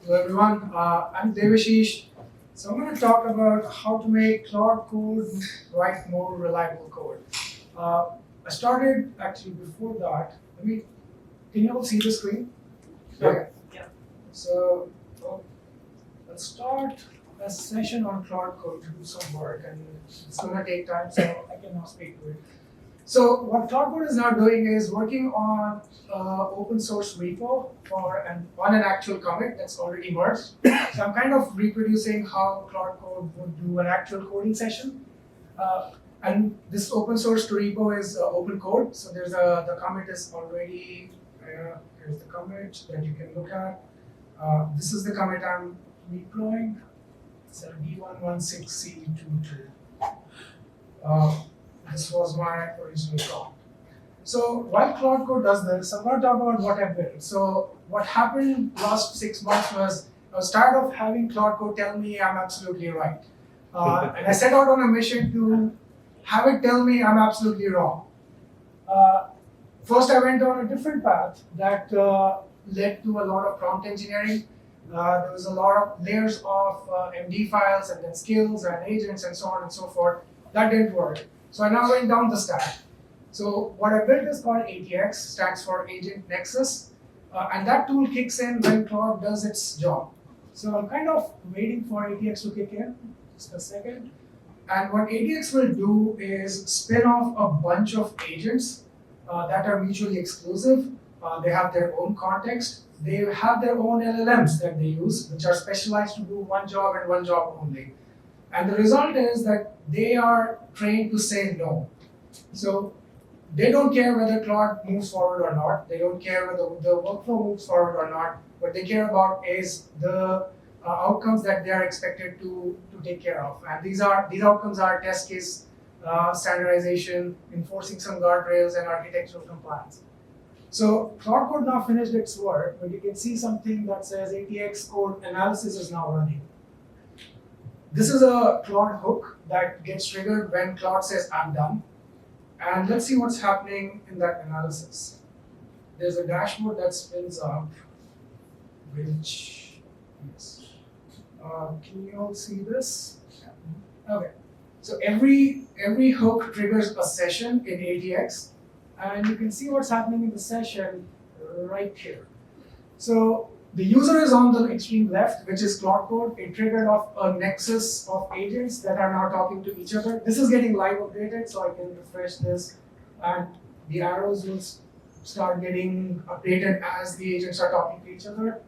Hello everyone, I'm Devashish. So I'm going to talk about how to make Claude Code write more reliable code. Uh, I started actually before that. Can you all see the screen? Okay. Yeah. So let's start a session on Claude Code to do some work, and it's going to take time, so I cannot speak to it. So what Claude Code is now doing is working on open source repo on an actual commit that's already merged. So I'm kind of reproducing how Claude Code would do an actual coding session. And this open source repo is open code. So the commit is already, here's the commit that you can look at. This is the commit I'm deploying. It's a D116C22. This was my original prompt. So while Claude Code does this, I'm going to talk about what I built. So what happened last 6 months was I was tired of having Claude Code tell me I'm absolutely right. And I set out on a mission to have it tell me I'm absolutely wrong. First, I went on a different path that led to a lot of prompt engineering. There was a lot of layers of MD files and then skills and agents and so on and so forth. That didn't work. So I now went down the stack. So what I built is called ATX, stands for Agent Nexus. And that tool kicks in when Claude does its job. So I'm kind of waiting for ATX to kick in, just a second. And what ATX will do is spin off a bunch of agents that are mutually exclusive. They have their own context. They have their own LLMs that they use, which are specialized to do one job and one job only. And the result is that they are trained to say no. So they don't care whether Claude moves forward or not. They don't care whether the workflow moves forward or not. What they care about is the outcomes that they are expected to take care of. And these outcomes are test case standardization, enforcing some guardrails, and architectural compliance. So Claude Code now finished its work, but you can see something that says ATX code analysis is now running. This is a Claude hook that gets triggered when Claude says I'm done. And let's see what's happening in that analysis. There's a dashboard that spins up, which, yes. Can you all see this? Okay. So every hook triggers a session in ATX, and you can see what's happening in the session right here. So the user is on the extreme left, which is Claude Code. It triggered off a nexus of agents that are now talking to each other. This is getting live updated, so I can refresh this, and the arrows will start getting updated as the agents are talking to each other.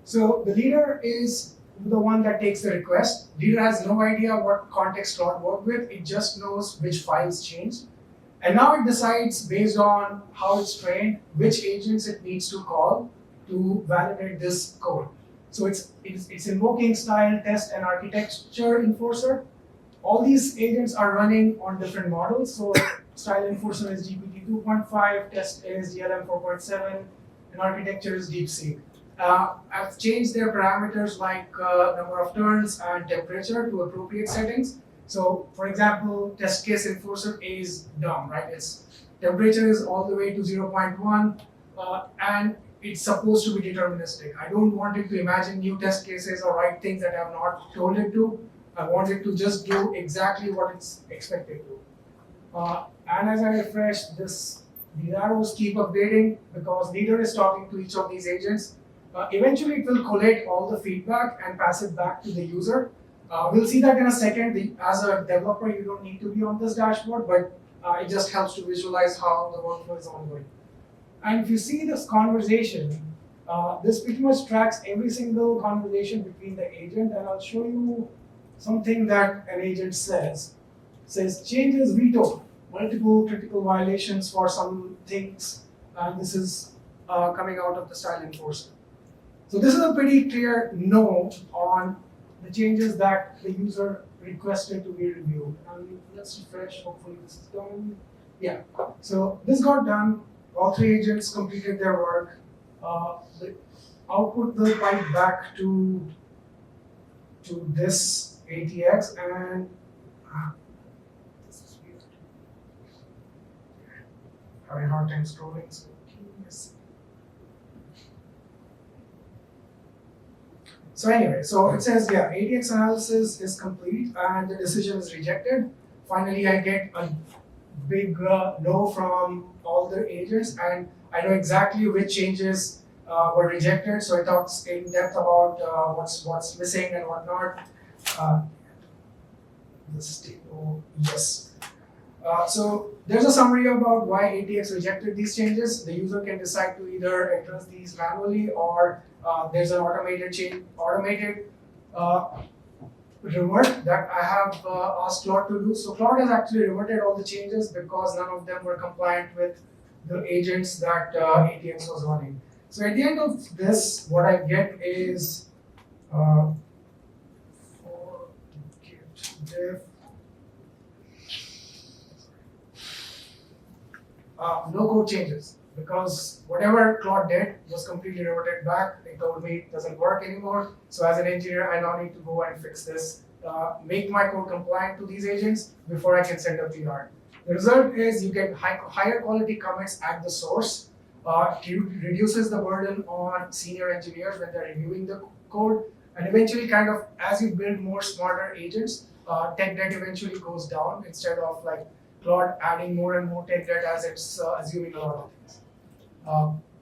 So the leader is the one that takes the request. Leader has no idea what context Claude worked with. It just knows which files changed. And now it decides based on how it's trained, which agents it needs to call to validate this code. So it's invoking style, test, and architecture enforcer. All these agents are running on different models. So style enforcer is GPT 2.5, test is GLM 4.7, and architecture is DeepSeek. I've changed their parameters like number of turns and temperature to appropriate settings. So for example, test case enforcer is dumb, right? Its temperature is all the way to 0.1, and it's supposed to be deterministic. I don't want it to imagine new test cases or write things that I have not told it to. I want it to just do exactly what it's expected to. And as I refresh this, these arrows keep updating because leader is talking to each of these agents. Eventually, it will collate all the feedback and pass it back to the user. We'll see that in a second. As a developer, you don't need to be on this dashboard, but it just helps to visualize how the workflow is ongoing. And if you see this conversation, this pretty much tracks every single conversation between the agent, and I'll show you something that an agent says. It says changes vetoed, multiple critical violations for some things, and this is coming out of the style enforcer. So this is a pretty clear no on the changes that the user requested to be reviewed. And let's refresh, hopefully this is done. Yeah, so this got done. All three agents completed their work. The output will pipe back to this ATX, and this is weird. Having a hard time scrolling, so give me a second. So anyway, so it says, yeah, ATX analysis is complete and the decision is rejected. Finally, I get a big no from all the agents, and I know exactly which changes were rejected. So it talks in depth about what's missing and whatnot. This table, yes. So there's a summary about why ATX rejected these changes. The user can decide to either address these manually, or there's an automated revert that I have asked Claude to do. So Claude has actually reverted all the changes because none of them were compliant with the agents that ATX was running. So at the end of this, what I get is for git diff no code changes, because whatever Claude did was completely reverted back. It told me it doesn't work anymore. So as an engineer, I now need to go and fix this, make my code compliant to these agents before I can send a PR. The result is you get higher quality commits at the source. It reduces the burden on senior engineers when they're reviewing the code, and eventually, kind of as you build more smarter agents, tech debt eventually goes down instead of like Claude adding more and more tech debt as it's assuming a lot of things.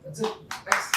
That's it. Thanks.